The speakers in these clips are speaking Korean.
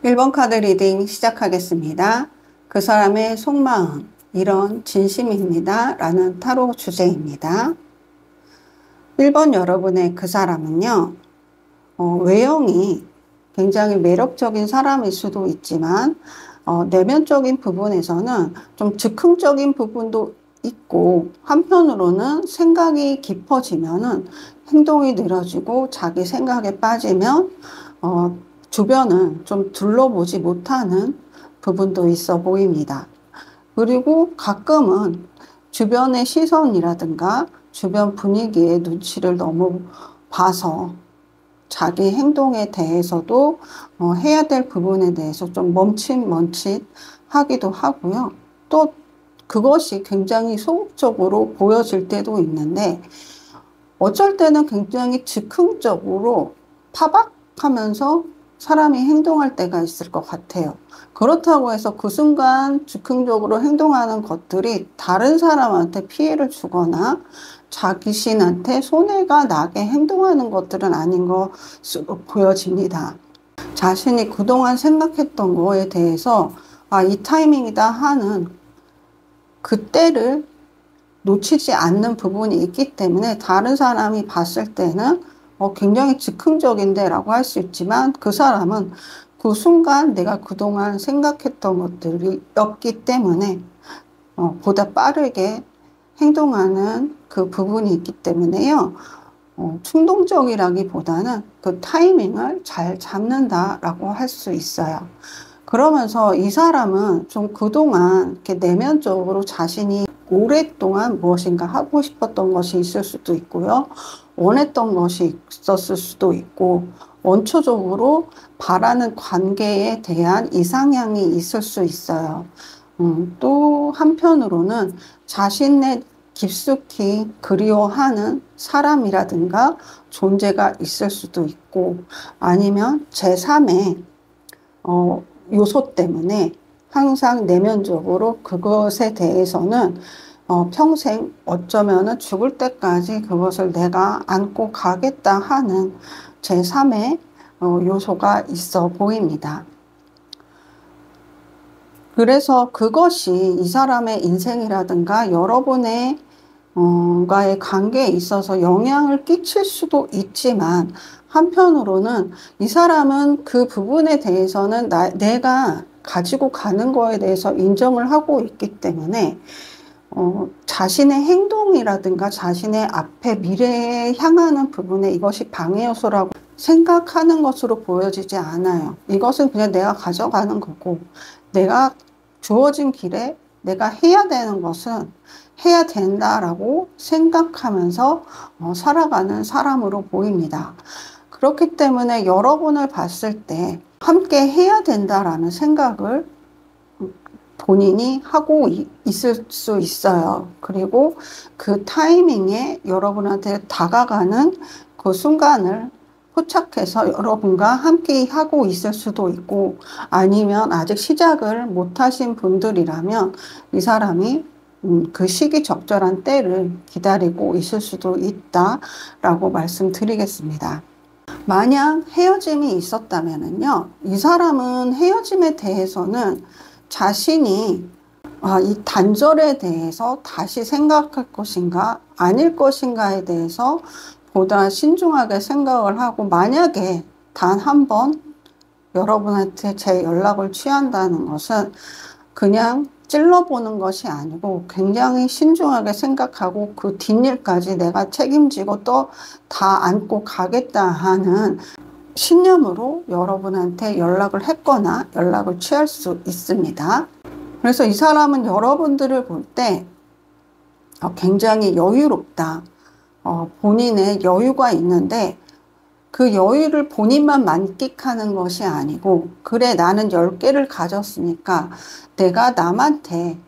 1번 카드 리딩 시작하겠습니다. 그 사람의 속마음, 이런 진심입니다. 라는 타로 주제입니다. 1번 여러분의 그 사람은요, 외형이 굉장히 매력적인 사람일 수도 있지만, 내면적인 부분에서는 좀 즉흥적인 부분도 있고, 한편으로는 생각이 깊어지면은 행동이 느려지고 자기 생각에 빠지면, 주변을 좀 둘러보지 못하는 부분도 있어 보입니다. 그리고 가끔은 주변의 시선이라든가 주변 분위기의 눈치를 너무 봐서 자기 행동에 대해서도 해야 될 부분에 대해서 좀 멈칫멈칫 하기도 하고요. 또 그것이 굉장히 소극적으로 보여질 때도 있는데 어쩔 때는 굉장히 즉흥적으로 파박하면서 사람이 행동할 때가 있을 것 같아요. 그렇다고 해서 그 순간 즉흥적으로 행동하는 것들이 다른 사람한테 피해를 주거나 자신한테 손해가 나게 행동하는 것들은 아닌 것으로 보여집니다. 자신이 그동안 생각했던 거에 대해서 이 타이밍이다 하는 그때를 놓치지 않는 부분이 있기 때문에 다른 사람이 봤을 때는 굉장히 즉흥적인데 라고 할 수 있지만 그 사람은 그 순간 내가 그동안 생각했던 것들이었기 때문에 보다 빠르게 행동하는 그 부분이 있기 때문에요. 충동적이라기보다는 그 타이밍을 잘 잡는다라고 할 수 있어요. 그러면서 이 사람은 좀 그동안 이렇게 내면적으로 자신이 오랫동안 무엇인가 하고 싶었던 것이 있을 수도 있고요. 원했던 것이 있었을 수도 있고, 원초적으로 바라는 관계에 대한 이상향이 있을 수 있어요. 또 한편으로는 자신의 깊숙이 그리워하는 사람이라든가 존재가 있을 수도 있고, 아니면 제3의 요소 때문에 항상 내면적으로 그것에 대해서는 평생 어쩌면은 죽을 때까지 그것을 내가 안고 가겠다 하는 제3의 요소가 있어 보입니다. 그래서 그것이 이 사람의 인생이라든가 여러분의 과의 관계에 있어서 영향을 끼칠 수도 있지만 한편으로는 이 사람은 그 부분에 대해서는 내가 가지고 가는 거에 대해서 인정을 하고 있기 때문에 자신의 행동이라든가 자신의 앞에 미래에 향하는 부분에 이것이 방해 요소라고 생각하는 것으로 보여지지 않아요. 이것은 그냥 내가 가져가는 거고 내가 주어진 길에 내가 해야 되는 것은 해야 된다라고 생각하면서 살아가는 사람으로 보입니다. 그렇기 때문에 여러분을 봤을 때 함께 해야 된다라는 생각을 본인이 하고 있을 수 있어요. 그리고 그 타이밍에 여러분한테 다가가는 그 순간을 포착해서 여러분과 함께 하고 있을 수도 있고, 아니면 아직 시작을 못하신 분들이라면 이 사람이 그 시기적절한 때를 기다리고 있을 수도 있다라고 말씀드리겠습니다. 만약 헤어짐이 있었다면요, 이 사람은 헤어짐에 대해서는 자신이 이 단절에 대해서 다시 생각할 것인가 아닐 것인가에 대해서 보다 신중하게 생각을 하고, 만약에 단 한 번 여러분한테 제 연락을 취한다는 것은 그냥 찔러보는 것이 아니고 굉장히 신중하게 생각하고 그 뒷일까지 내가 책임지고 또 다 안고 가겠다 하는 신념으로 여러분한테 연락을 했거나 연락을 취할 수 있습니다. 그래서 이 사람은 여러분들을 볼 때 굉장히 여유롭다. 본인의 여유가 있는데 그 여유를 본인만 만끽하는 것이 아니고, 그래 나는 10개를 가졌으니까 내가 남한테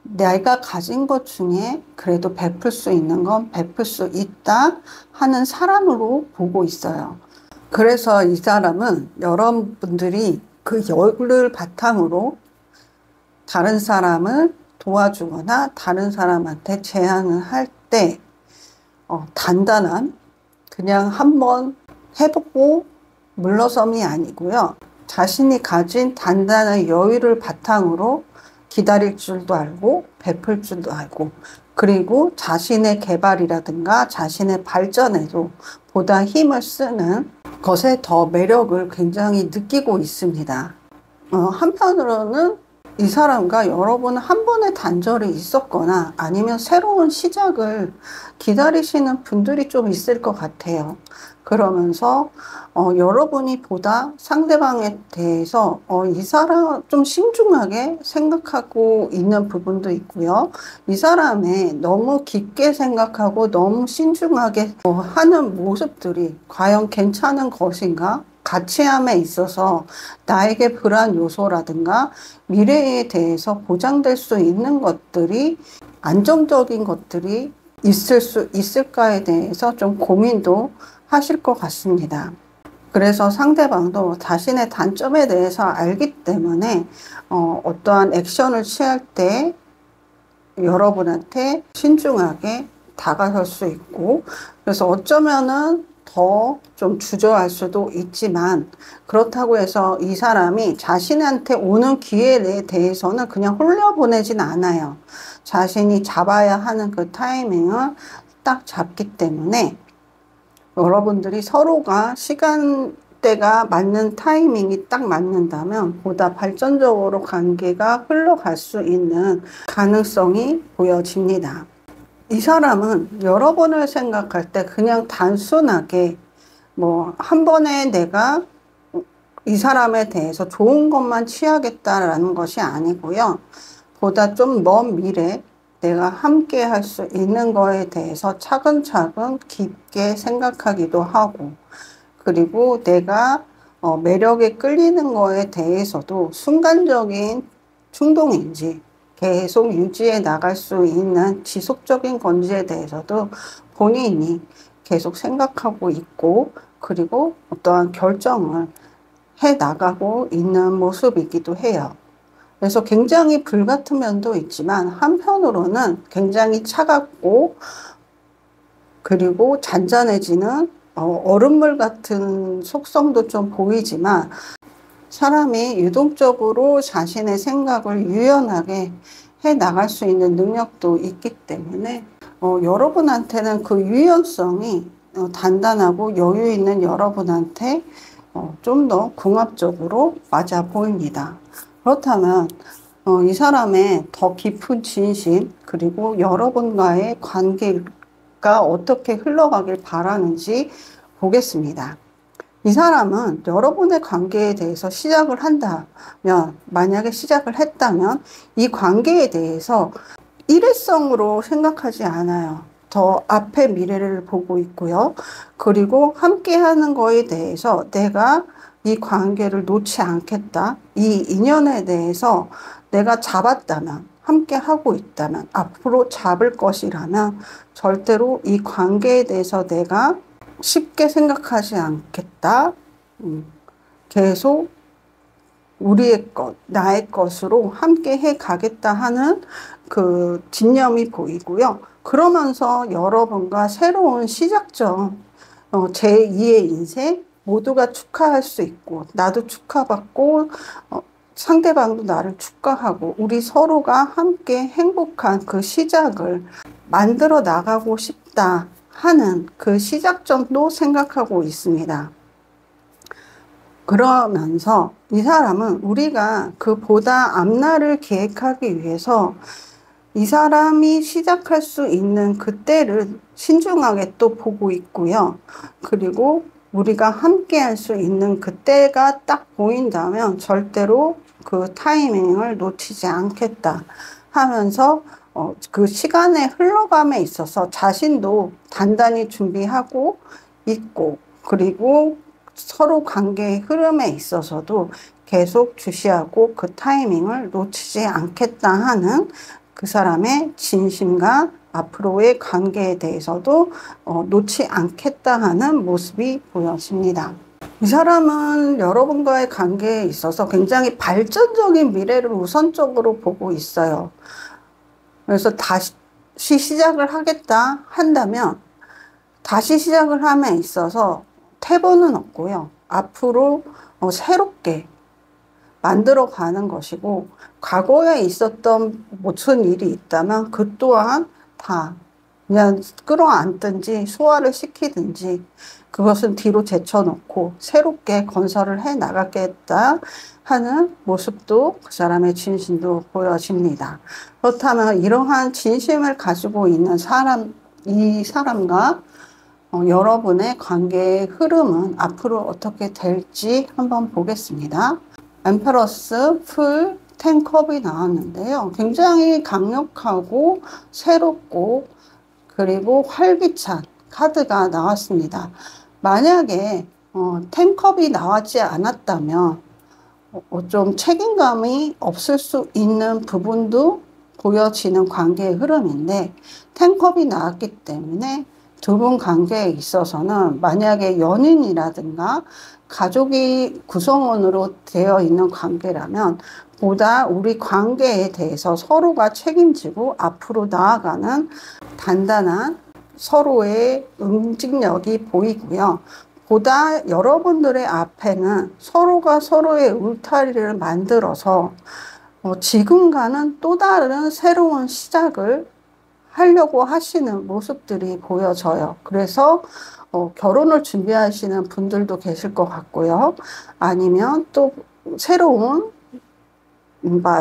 내가 가진 것 중에 그래도 베풀 수 있는 건 베풀 수 있다 하는 사람으로 보고 있어요. 그래서 이 사람은 여러분들이 그 여유를 바탕으로 다른 사람을 도와주거나 다른 사람한테 제안을 할 때 단단한, 그냥 한번 해보고 물러섬이 아니고요, 자신이 가진 단단한 여유를 바탕으로 기다릴 줄도 알고 베풀 줄도 알고, 그리고 자신의 개발이라든가 자신의 발전에도 보다 힘을 쓰는 것에 더 매력을 굉장히 느끼고 있습니다. 한편으로는 이 사람과 여러분 한 번의 단절이 있었거나 아니면 새로운 시작을 기다리시는 분들이 좀 있을 것 같아요. 그러면서 여러분이 보다 상대방에 대해서 이 사람 좀 신중하게 생각하고 있는 부분도 있고요. 이 사람의 너무 깊게 생각하고 너무 신중하게 하는 모습들이 과연 괜찮은 것인가? 가치함에 있어서 나에게 불안 요소라든가 미래에 대해서 보장될 수 있는 것들이, 안정적인 것들이 있을 수 있을까에 대해서 좀 고민도 하실 것 같습니다. 그래서 상대방도 자신의 단점에 대해서 알기 때문에 어떠한 액션을 취할 때 여러분한테 신중하게 다가설 수 있고, 그래서 어쩌면은 더 좀 주저할 수도 있지만, 그렇다고 해서 이 사람이 자신한테 오는 기회에 대해서는 그냥 흘려보내진 않아요. 자신이 잡아야 하는 그 타이밍을 딱 잡기 때문에 여러분들이 서로가 시간대가 맞는 타이밍이 딱 맞는다면 보다 발전적으로 관계가 흘러갈 수 있는 가능성이 보여집니다. 이 사람은 여러분을 생각할 때 그냥 단순하게 한 번에 내가 이 사람에 대해서 좋은 것만 취하겠다라는 것이 아니고요. 보다 좀 먼 미래 내가 함께 할 수 있는 거에 대해서 차근차근 깊게 생각하기도 하고, 그리고 내가 매력에 끌리는 거에 대해서도 순간적인 충동인지 계속 유지해 나갈 수 있는 지속적인 건지에 대해서도 본인이 계속 생각하고 있고, 그리고 어떠한 결정을 해 나가고 있는 모습이기도 해요. 그래서 굉장히 불같은 면도 있지만 한편으로는 굉장히 차갑고, 그리고 잔잔해지는 얼음물 같은 속성도 좀 보이지만, 사람이 유동적으로 자신의 생각을 유연하게 해 나갈 수 있는 능력도 있기 때문에 여러분한테는 그 유연성이 단단하고 여유 있는 여러분한테 좀 더 궁합적으로 맞아 보입니다. 그렇다면 이 사람의 더 깊은 진심, 그리고 여러분과의 관계가 어떻게 흘러가길 바라는지 보겠습니다. 이 사람은 여러분의 관계에 대해서 시작을 한다면, 만약에 시작을 했다면 이 관계에 대해서 일회성으로 생각하지 않아요. 더 앞의 미래를 보고 있고요. 그리고 함께 하는 거에 대해서 내가 이 관계를 놓지 않겠다. 이 인연에 대해서 내가 잡았다면, 함께 하고 있다면, 앞으로 잡을 것이라면 절대로 이 관계에 대해서 내가 쉽게 생각하지 않겠다. 계속 우리의 것, 나의 것으로 함께 해 가겠다 하는 그 집념이 보이고요. 그러면서 여러분과 새로운 시작점, 제2의 인생 모두가 축하할 수 있고, 나도 축하받고 상대방도 나를 축하하고, 우리 서로가 함께 행복한 그 시작을 만들어 나가고 싶다 하는 그 시작점도 생각하고 있습니다. 그러면서 이 사람은 우리가 그 보다 앞날을 계획하기 위해서 이 사람이 시작할 수 있는 그때를 신중하게 또 보고 있고요. 그리고 우리가 함께 할 수 있는 그때가 딱 보인다면 절대로 그 타이밍을 놓치지 않겠다 하면서 그 시간의 흘러감에 있어서 자신도 단단히 준비하고 있고, 그리고 서로 관계의 흐름에 있어서도 계속 주시하고 그 타이밍을 놓치지 않겠다 하는 그 사람의 진심과 앞으로의 관계에 대해서도 놓지 않겠다 하는 모습이 보여집니다. 이 사람은 여러분과의 관계에 있어서 굉장히 발전적인 미래를 우선적으로 보고 있어요. 그래서 다시 시작을 하겠다 한다면 다시 시작을 함에 있어서 태보는 없고요. 앞으로 새롭게 만들어 가는 것이고, 과거에 있었던 무슨 일이 있다면 그 또한 다 그냥 끌어안든지 소화를 시키든지 그것은 뒤로 제쳐놓고 새롭게 건설을 해 나가겠다 하는 모습도 그 사람의 진심도 보여집니다. 그렇다면 이러한 진심을 가지고 있는 이 사람과 여러분의 관계의 흐름은 앞으로 어떻게 될지 한번 보겠습니다. 엠페러스, 풀, 텐컵이 나왔는데요. 굉장히 강력하고 새롭고 그리고 활기찬 카드가 나왔습니다. 만약에 텐컵이 나왔지 않았다면 좀 책임감이 없을 수 있는 부분도 보여지는 관계의 흐름인데, 텐컵이 나왔기 때문에 두 분 관계에 있어서는 만약에 연인이라든가 가족이 구성원으로 되어 있는 관계라면 보다 우리 관계에 대해서 서로가 책임지고 앞으로 나아가는 단단한 서로의 응징력이 보이고요. 보다 여러분들의 앞에는 서로가 서로의 울타리를 만들어서 지금과는 또 다른 새로운 시작을 하려고 하시는 모습들이 보여져요. 그래서 결혼을 준비하시는 분들도 계실 것 같고요. 아니면 또 새로운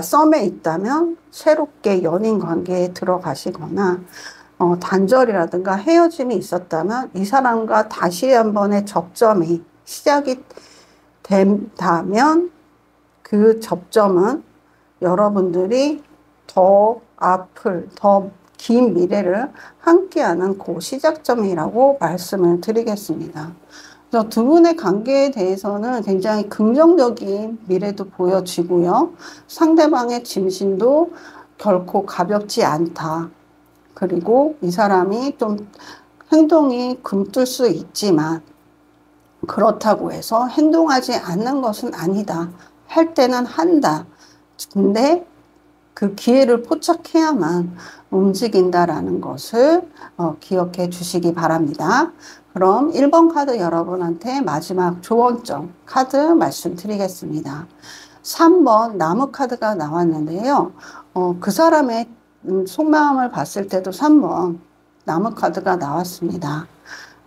썸에 있다면 새롭게 연인 관계에 들어가시거나 단절이라든가 헤어짐이 있었다면 이 사람과 다시 한번의 접점이 시작이 된다면 그 접점은 여러분들이 더 긴 미래를 함께하는 그 시작점이라고 말씀을 드리겠습니다. 그래서 두 분의 관계에 대해서는 굉장히 긍정적인 미래도 보여지고요. 상대방의 진심도 결코 가볍지 않다. 그리고 이 사람이 좀 행동이 굼뜰 수 있지만 그렇다고 해서 행동하지 않는 것은 아니다. 할 때는 한다. 근데 그 기회를 포착해야만 움직인다라는 것을 기억해 주시기 바랍니다. 그럼 1번 카드 여러분한테 마지막 조언점 카드 말씀드리겠습니다. 3번 나무 카드가 나왔는데요. 그 사람의 속마음을 봤을 때도 3번 나무 카드가 나왔습니다.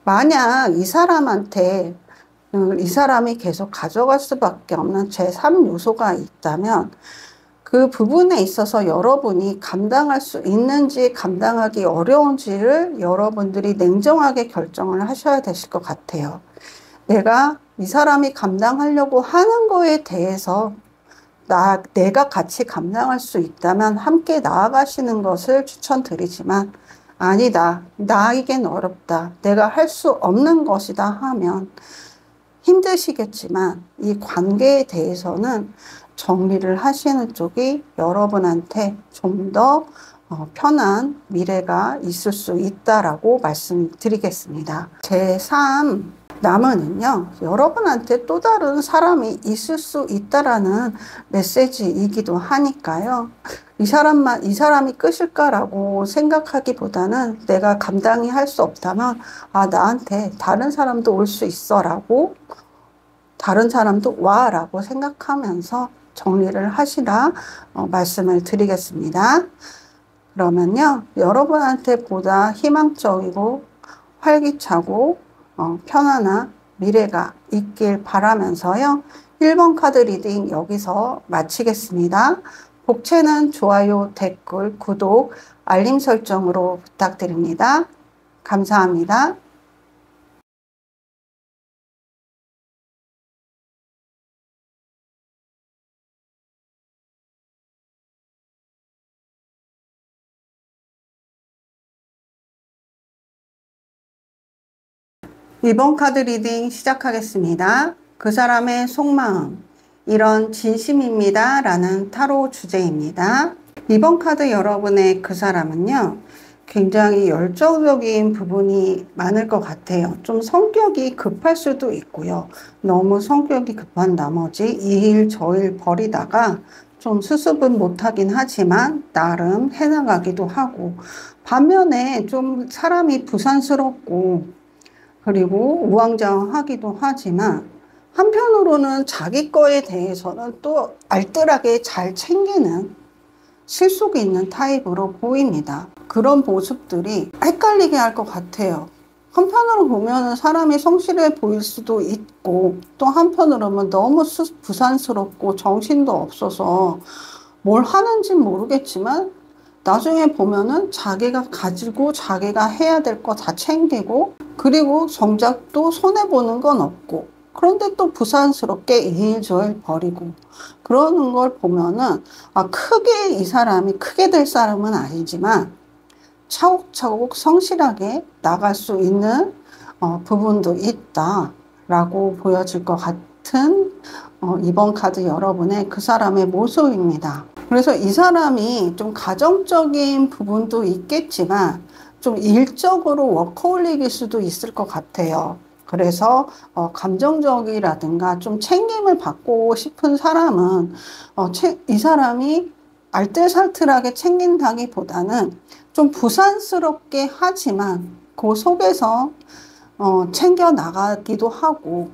만약 이 사람한테 이 사람이 계속 가져갈 수밖에 없는 제3 요소가 있다면 그 부분에 있어서 여러분이 감당할 수 있는지 감당하기 어려운지를 여러분들이 냉정하게 결정을 하셔야 되실 것 같아요. 내가 이 사람이 감당하려고 하는 거에 대해서 내가 같이 감당할 수 있다면 함께 나아가시는 것을 추천드리지만, 아니다, 나에겐 어렵다, 내가 할 수 없는 것이다 하면 힘드시겠지만 이 관계에 대해서는 정리를 하시는 쪽이 여러분한테 좀 더 편한 미래가 있을 수 있다라고 말씀드리겠습니다. 제3 나무는요, 여러분한테 또 다른 사람이 있을 수 있다라는 메시지이기도 하니까요. 이 사람이 끝일까라고 생각하기보다는 내가 감당이 할 수 없다면, 나한테 다른 사람도 올 수 있어 라고, 다른 사람도 와 라고 생각하면서 정리를 하시라 말씀을 드리겠습니다. 그러면요, 여러분한테 보다 희망적이고 활기차고 편안한 미래가 있길 바라면서요. 1번 카드 리딩 여기서 마치겠습니다. 복채는 좋아요, 댓글, 구독, 알림 설정으로 부탁드립니다. 감사합니다. 이번 카드 리딩 시작하겠습니다. 그 사람의 속마음, 이런 진심입니다 라는 타로 주제입니다. 이번 카드 여러분의 그 사람은요, 굉장히 열정적인 부분이 많을 것 같아요. 좀 성격이 급할 수도 있고요. 너무 성격이 급한 나머지 이 일 저 일 버리다가 좀 수습은 못하긴 하지만 나름 해나가기도 하고, 반면에 좀 사람이 부산스럽고 그리고 우왕좌왕하기도 하지만 한편으로는 자기 거에 대해서는 또 알뜰하게 잘 챙기는 실속이 있는 타입으로 보입니다. 그런 모습들이 헷갈리게 할 것 같아요. 한편으로 보면 사람이 성실해 보일 수도 있고, 또 한편으로는 너무 부산스럽고 정신도 없어서 뭘 하는지 모르겠지만 나중에 보면은 자기가 가지고 자기가 해야 될 거 다 챙기고, 그리고 정작 또 손해보는 건 없고, 그런데 또 부산스럽게 일일저일 버리고 그러는 걸 보면은 크게 이 사람이 크게 될 사람은 아니지만 차곡차곡 성실하게 나갈 수 있는 부분도 있다라고 보여질 것 같은 이번 카드 여러분의 그 사람의 모습입니다. 그래서 이 사람이 좀 가정적인 부분도 있겠지만 좀 일적으로 워커홀릭일 수도 있을 것 같아요. 그래서 감정적이라든가 좀 챙김을 받고 싶은 사람은 이 사람이 알뜰살뜰하게 챙긴다기보다는 좀 부산스럽게 하지만 그 속에서 챙겨 나가기도 하고,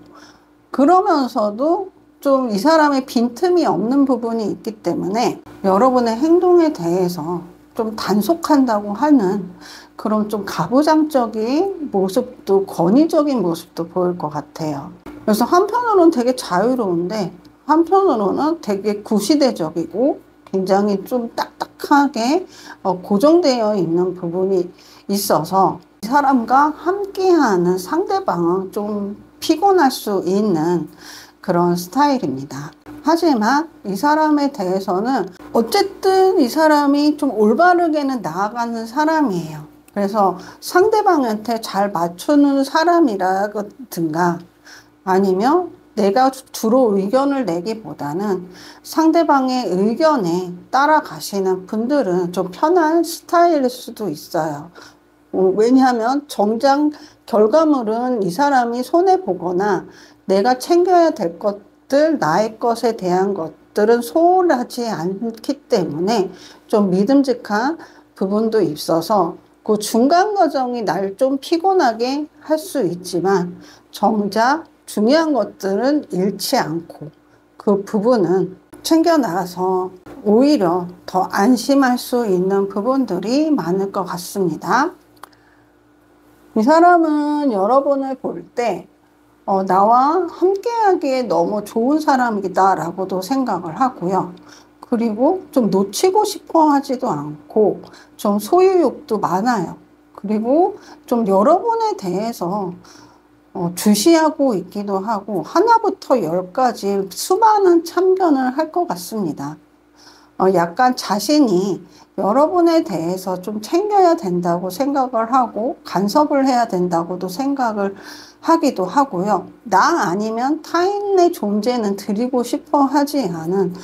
그러면서도 좀 이 사람의 빈틈이 없는 부분이 있기 때문에 여러분의 행동에 대해서 좀 단속한다고 하는 그런 좀 가부장적인 모습도, 권위적인 모습도 보일 것 같아요. 그래서 한편으로는 되게 자유로운데 한편으로는 되게 구시대적이고 굉장히 좀 딱딱하게 고정되어 있는 부분이 있어서 이 사람과 함께하는 상대방은 좀 피곤할 수 있는 그런 스타일입니다. 하지만 이 사람에 대해서는 어쨌든 이 사람이 좀 올바르게는 나아가는 사람이에요. 그래서 상대방한테 잘 맞추는 사람이라든가 아니면 내가 주로 의견을 내기보다는 상대방의 의견에 따라가시는 분들은 좀 편한 스타일일 수도 있어요. 왜냐하면 정작 결과물은 이 사람이 손해보거나 내가 챙겨야 될 것들, 나의 것에 대한 것들은 소홀하지 않기 때문에 좀 믿음직한 부분도 있어서 그 중간 과정이 날 좀 피곤하게 할 수 있지만 정작 중요한 것들은 잃지 않고 그 부분은 챙겨나가서 오히려 더 안심할 수 있는 부분들이 많을 것 같습니다. 이 사람은 여러분을 볼 때 나와 함께하기에 너무 좋은 사람이다 라고도 생각을 하고요. 그리고 좀 놓치고 싶어 하지도 않고 좀 소유욕도 많아요. 그리고 좀 여러분에 대해서 주시하고 있기도 하고 하나부터 열까지 수많은 참견을 할 것 같습니다. 약간 자신이 여러분에 대해서 좀 챙겨야 된다고 생각을 하고 간섭을 해야 된다고도 생각을 하기도 하고요. 나 아니면 타인의 존재는 드리고 싶어 하지 않은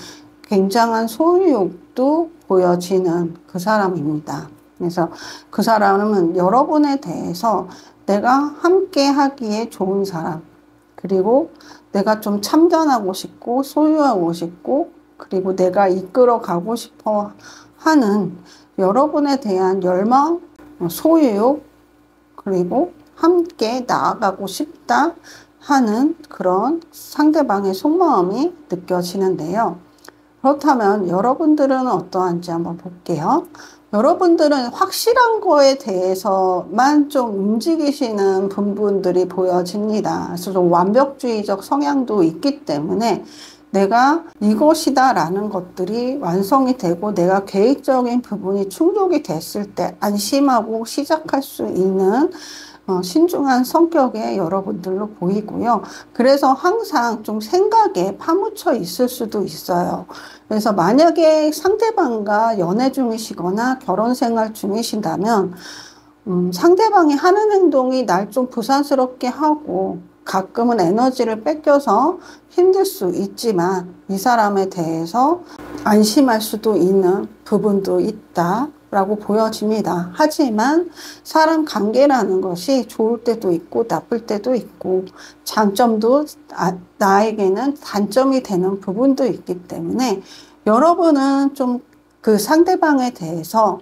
굉장한 소유욕도 보여지는 그 사람입니다. 그래서 그 사람은 여러분에 대해서 내가 함께 하기에 좋은 사람, 그리고 내가 좀 참견하고 싶고 소유하고 싶고, 그리고 내가 이끌어 가고 싶어 하는 여러분에 대한 열망, 소유욕, 그리고 함께 나아가고 싶다 하는 그런 상대방의 속마음이 느껴지는데요. 그렇다면 여러분들은 어떠한지 한번 볼게요. 여러분들은 확실한 거에 대해서만 좀 움직이시는 부분들이 보여집니다. 그래서 좀 완벽주의적 성향도 있기 때문에 내가 이것이다 라는 것들이 완성이 되고 내가 계획적인 부분이 충족이 됐을 때 안심하고 시작할 수 있는 신중한 성격의 여러분들로 보이고요. 그래서 항상 좀 생각에 파묻혀 있을 수도 있어요. 그래서 만약에 상대방과 연애 중이시거나 결혼 생활 중이신다면 상대방이 하는 행동이 날 좀 부산스럽게 하고 가끔은 에너지를 뺏겨서 힘들 수 있지만 이 사람에 대해서 안심할 수도 있는 부분도 있다 라고 보여집니다. 하지만 사람 관계라는 것이 좋을 때도 있고 나쁠 때도 있고 장점도 나에게는 단점이 되는 부분도 있기 때문에 여러분은 좀 그 상대방에 대해서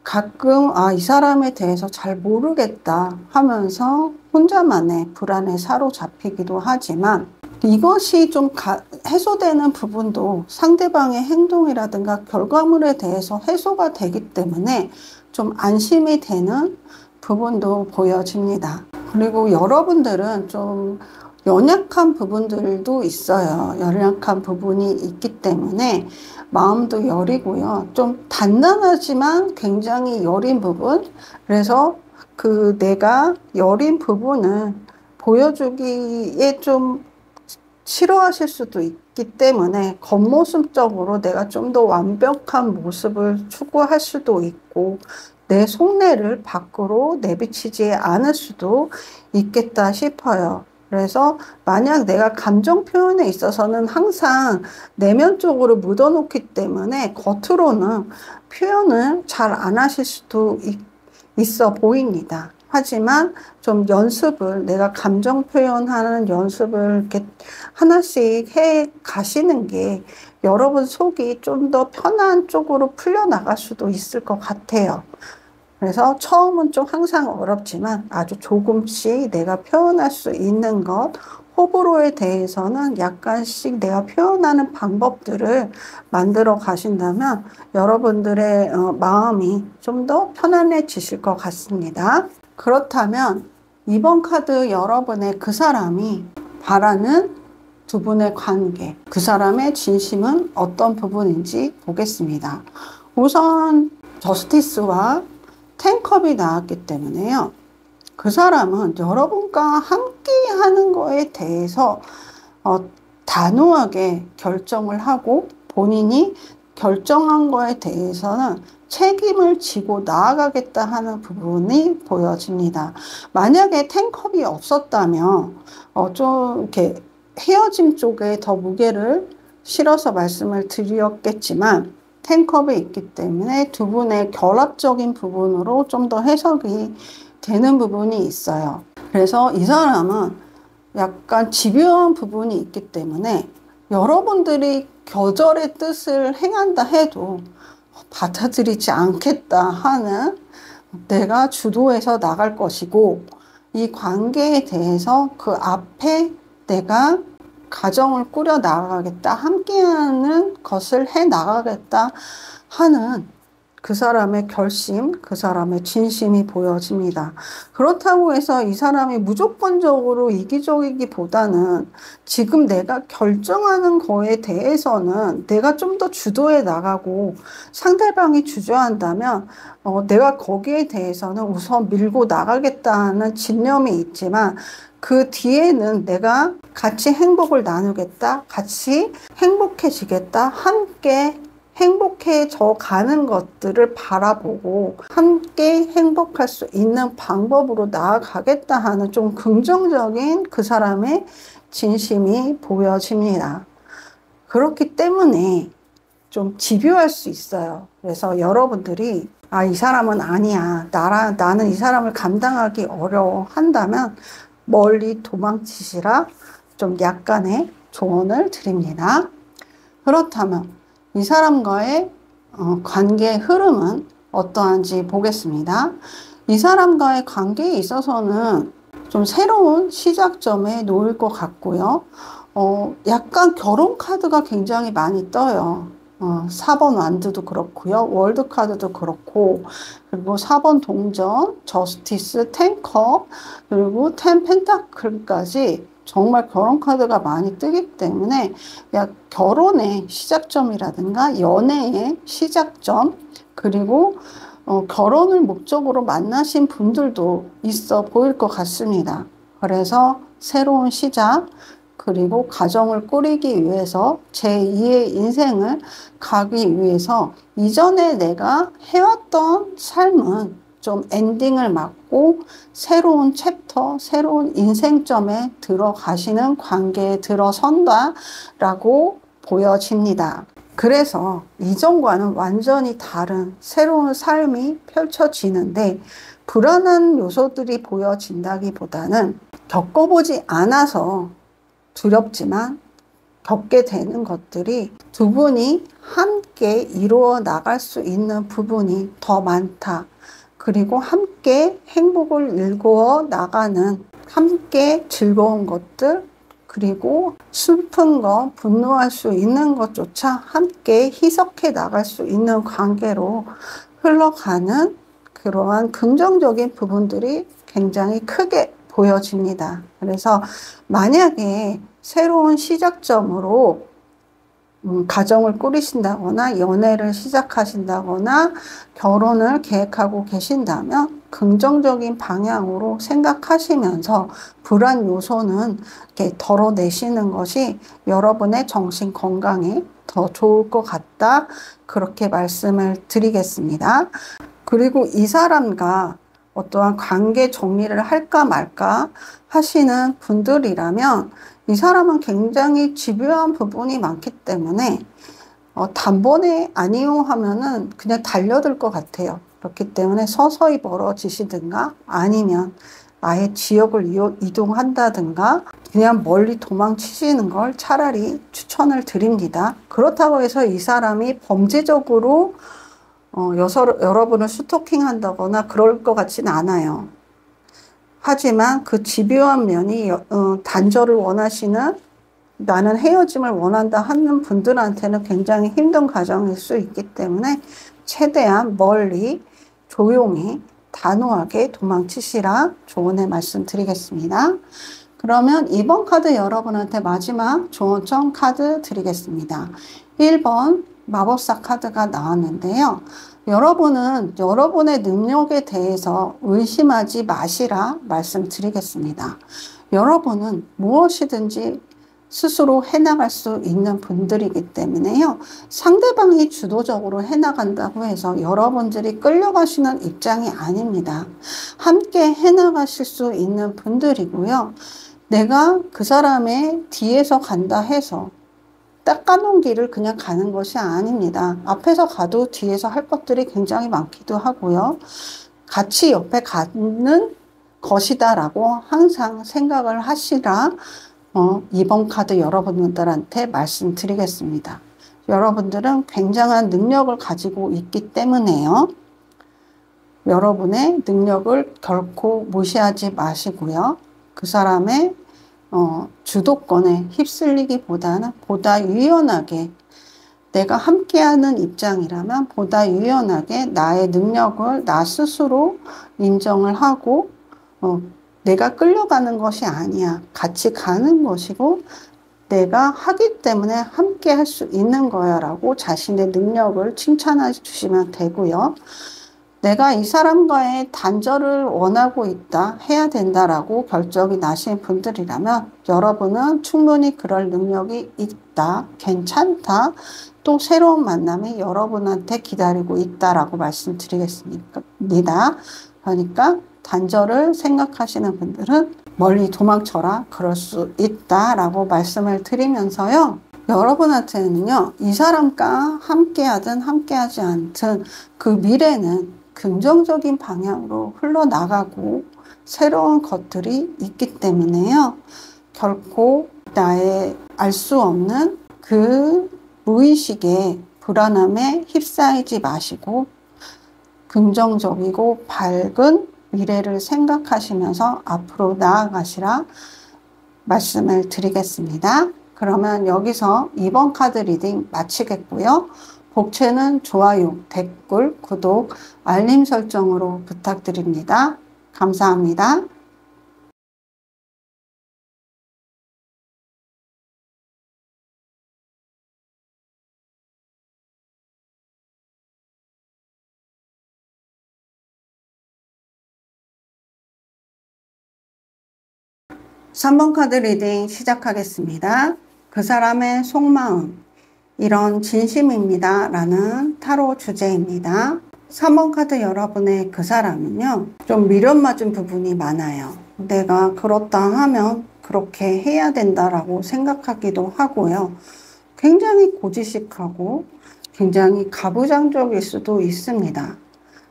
가끔 이 사람에 대해서 잘 모르겠다 하면서 혼자만의 불안에 사로잡히기도 하지만 이것이 좀 해소되는 부분도 상대방의 행동이라든가 결과물에 대해서 해소가 되기 때문에 좀 안심이 되는 부분도 보여집니다. 그리고 여러분들은 좀 연약한 부분들도 있어요. 연약한 부분이 있기 때문에 마음도 여리고요. 좀 단단하지만 굉장히 여린 부분. 그래서 그 내가 여린 부분을 보여주기에 좀 싫어하실 수도 있기 때문에 겉모습적으로 내가 좀 더 완벽한 모습을 추구할 수도 있고 내 속내를 밖으로 내비치지 않을 수도 있겠다 싶어요. 그래서 만약 내가 감정 표현에 있어서는 항상 내면적으로 묻어놓기 때문에 겉으로는 표현을 잘 안 하실 수도 있어 보입니다. 하지만 좀 연습을, 내가 감정 표현하는 연습을 이렇게 하나씩 해 가시는 게 여러분 속이 좀 더 편한 쪽으로 풀려나갈 수도 있을 것 같아요. 그래서 처음은 좀 항상 어렵지만 아주 조금씩 내가 표현할 수 있는 것, 호불호에 대해서는 약간씩 내가 표현하는 방법들을 만들어 가신다면 여러분들의 마음이 좀 더 편안해지실 것 같습니다. 그렇다면 이번 카드 여러분의 그 사람이 바라는 두 분의 관계, 그 사람의 진심은 어떤 부분인지 보겠습니다. 우선 저스티스와 10컵이 나왔기 때문에요. 그 사람은 여러분과 함께 하는 거에 대해서 단호하게 결정을 하고 본인이 결정한 거에 대해서는 책임을 지고 나아가겠다 하는 부분이 보여집니다. 만약에 10컵이 없었다면 좀 이렇게 헤어짐 쪽에 더 무게를 실어서 말씀을 드렸겠지만 10컵이 있기 때문에 두 분의 결합적인 부분으로 좀 더 해석이 되는 부분이 있어요. 그래서 이 사람은 약간 집요한 부분이 있기 때문에 여러분들이 거절의 뜻을 행한다 해도 받아들이지 않겠다 하는, 내가 주도해서 나갈 것이고 이 관계에 대해서 그 앞에 내가 가정을 꾸려 나가겠다, 함께하는 것을 해 나가겠다 하는 그 사람의 결심, 그 사람의 진심이 보여집니다. 그렇다고 해서 이 사람이 무조건적으로 이기적이기보다는 지금 내가 결정하는 거에 대해서는 내가 좀 더 주도해 나가고 상대방이 주저한다면 내가 거기에 대해서는 우선 밀고 나가겠다는 진념이 있지만 그 뒤에는 내가 같이 행복을 나누겠다, 같이 행복해지겠다, 함께 행복해져 가는 것들을 바라보고 함께 행복할 수 있는 방법으로 나아가겠다 하는 좀 긍정적인 그 사람의 진심이 보여집니다. 그렇기 때문에 좀 집요할 수 있어요. 그래서 여러분들이 이 사람은 아니야, 나는 이 사람을 감당하기 어려워 한다면 멀리 도망치시라 좀 약간의 조언을 드립니다. 그렇다면 이 사람과의 관계의 흐름은 어떠한지 보겠습니다. 이 사람과의 관계에 있어서는 좀 새로운 시작점에 놓일 것 같고요. 약간 결혼 카드가 굉장히 많이 떠요. 4번 완드도 그렇고요. 월드 카드도 그렇고, 그리고 4번 동전, 저스티스, 10컵, 그리고 10 펜타클까지 정말 결혼 카드가 많이 뜨기 때문에 결혼의 시작점이라든가 연애의 시작점, 그리고 결혼을 목적으로 만나신 분들도 있어 보일 것 같습니다. 그래서 새로운 시작, 그리고 가정을 꾸리기 위해서 제2의 인생을 가기 위해서 이전에 내가 해왔던 삶은 좀 엔딩을 맞고 새로운 챕터, 새로운 인생점에 들어가시는 관계에 들어선다라고 보여집니다. 그래서 이전과는 완전히 다른 새로운 삶이 펼쳐지는데 불안한 요소들이 보여진다기보다는 겪어보지 않아서 두렵지만 겪게 되는 것들이 두 분이 함께 이루어 나갈 수 있는 부분이 더 많다. 그리고 함께 행복을 일구어 나가는, 함께 즐거운 것들, 그리고 슬픈 거, 분노할 수 있는 것조차 함께 희석해 나갈 수 있는 관계로 흘러가는 그러한 긍정적인 부분들이 굉장히 크게 보여집니다. 그래서 만약에 새로운 시작점으로 가정을 꾸리신다거나 연애를 시작하신다거나 결혼을 계획하고 계신다면 긍정적인 방향으로 생각하시면서 불안 요소는 이렇게 덜어내시는 것이 여러분의 정신 건강에 더 좋을 것 같다. 그렇게 말씀을 드리겠습니다. 그리고 이 사람과 어떠한 관계 정리를 할까 말까 하시는 분들이라면 이 사람은 굉장히 집요한 부분이 많기 때문에 단번에 아니요 하면은 그냥 달려들 것 같아요. 그렇기 때문에 서서히 멀어지시든가 아니면 아예 지역을 이동한다든가 그냥 멀리 도망치시는 걸 차라리 추천을 드립니다. 그렇다고 해서 이 사람이 범죄적으로 여러분을 스토킹한다거나 그럴 것 같지는 않아요. 하지만 그 집요한 면이 단절을 원하시는 나는 헤어짐을 원한다 하는 분들한테는 굉장히 힘든 과정일 수 있기 때문에 최대한 멀리 조용히 단호하게 도망치시라 조언의 말씀 드리겠습니다. 그러면 이번 카드 여러분한테 마지막 조언청 카드 드리겠습니다. 1번 마법사 카드가 나왔는데요. 여러분은 여러분의 능력에 대해서 의심하지 마시라 말씀드리겠습니다. 여러분은 무엇이든지 스스로 해나갈 수 있는 분들이기 때문에요. 상대방이 주도적으로 해나간다고 해서 여러분들이 끌려가시는 입장이 아닙니다. 함께 해나가실 수 있는 분들이고요. 내가 그 사람의 뒤에서 간다 해서 닦아놓은 길을 그냥 가는 것이 아닙니다. 앞에서 가도 뒤에서 할 것들이 굉장히 많기도 하고요. 같이 옆에 가는 것이다라고 항상 생각을 하시라 이번 카드 여러분들한테 말씀드리겠습니다. 여러분들은 굉장한 능력을 가지고 있기 때문에요. 여러분의 능력을 결코 무시하지 마시고요. 그 사람의 주도권에 휩쓸리기보다는 보다 유연하게 내가 함께하는 입장이라면 보다 유연하게 나의 능력을 나 스스로 인정을 하고 내가 끌려가는 것이 아니야. 같이 가는 것이고 내가 하기 때문에 함께 할 수 있는 거야 라고 자신의 능력을 칭찬해 주시면 되고요. 내가 이 사람과의 단절을 원하고 있다, 해야 된다라고 결정이 나신 분들이라면 여러분은 충분히 그럴 능력이 있다, 괜찮다, 또 새로운 만남이 여러분한테 기다리고 있다라고 말씀드리겠습니다. 그러니까 단절을 생각하시는 분들은 멀리 도망쳐라, 그럴 수 있다라고 말씀을 드리면서요. 여러분한테는요, 이 사람과 함께하든 함께하지 않든 그 미래는 긍정적인 방향으로 흘러나가고 새로운 것들이 있기 때문에요. 결코 나의 알 수 없는 그 무의식의 불안함에 휩싸이지 마시고 긍정적이고 밝은 미래를 생각하시면서 앞으로 나아가시라 말씀을 드리겠습니다. 그러면 여기서 이번 카드 리딩 마치겠고요. 복채는 좋아요, 댓글, 구독, 알림 설정으로 부탁드립니다. 감사합니다. 3번 카드 리딩 시작하겠습니다. 그 사람의 속마음, 이런 진심입니다 라는 타로 주제입니다. 3번 카드 여러분의 그 사람은요, 좀 미련맞은 부분이 많아요. 내가 그렇다 하면 그렇게 해야 된다라고 생각하기도 하고요. 굉장히 고지식하고 굉장히 가부장적일 수도 있습니다.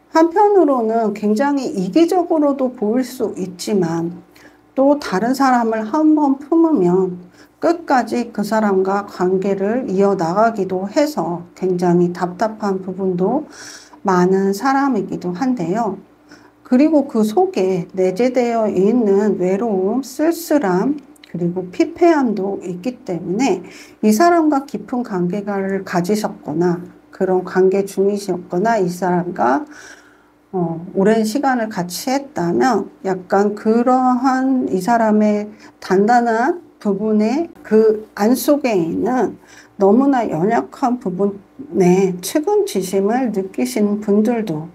한편으로는 굉장히 이기적으로도 보일 수 있지만 또 다른 사람을 한번 품으면 끝까지 그 사람과 관계를 이어나가기도 해서 굉장히 답답한 부분도 많은 사람이기도 한데요. 그리고 그 속에 내재되어 있는 외로움, 쓸쓸함, 그리고 피폐함도 있기 때문에 이 사람과 깊은 관계를 가지셨거나 그런 관계 중이셨거나 이 사람과 오랜 시간을 같이 했다면 약간 그러한 이 사람의 단단한 부분에 그 안 속에 있는 너무나 연약한 부분에 책임지심을 느끼시는 분들도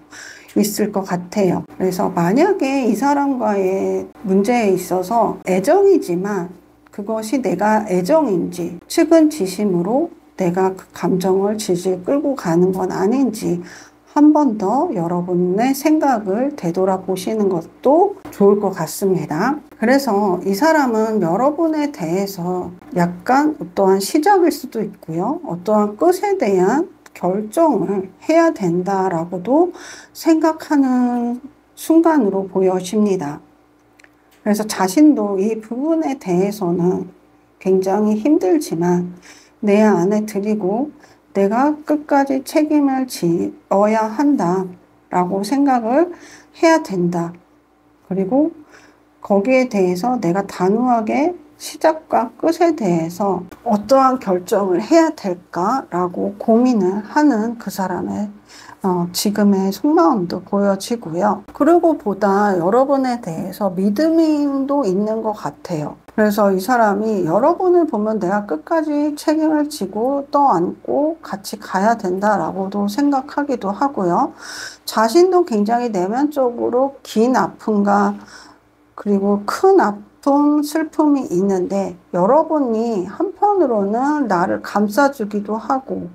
있을 것 같아요. 그래서 만약에 이 사람과의 문제에 있어서 애정이지만 그것이 내가 애정인지 측은지심으로 내가 그 감정을 질질 끌고 가는 건 아닌지 한 번 더 여러분의 생각을 되돌아보시는 것도 좋을 것 같습니다. 그래서 이 사람은 여러분에 대해서 약간 어떠한 시작일 수도 있고요. 어떠한 끝에 대한 결정을 해야 된다라고도 생각하는 순간으로 보여집니다. 그래서 자신도 이 부분에 대해서는 굉장히 힘들지만 내 안에 들이고 내가 끝까지 책임을 지어야 한다라고 생각을 해야 된다. 그리고 거기에 대해서 내가 단호하게 시작과 끝에 대해서 어떠한 결정을 해야 될까라고 고민을 하는 그 사람의 지금의 속마음도 보여지고요. 그리고 보다 여러분에 대해서 믿음도 있는 것 같아요. 그래서 이 사람이 여러분을 보면 내가 끝까지 책임을 지고 떠안고 같이 가야 된다라고도 생각하기도 하고요. 자신도 굉장히 내면적으로 긴 아픔과 그리고 큰 아픔, 슬픔이 있는데 여러분이 한편으로는 나를 감싸주기도 하고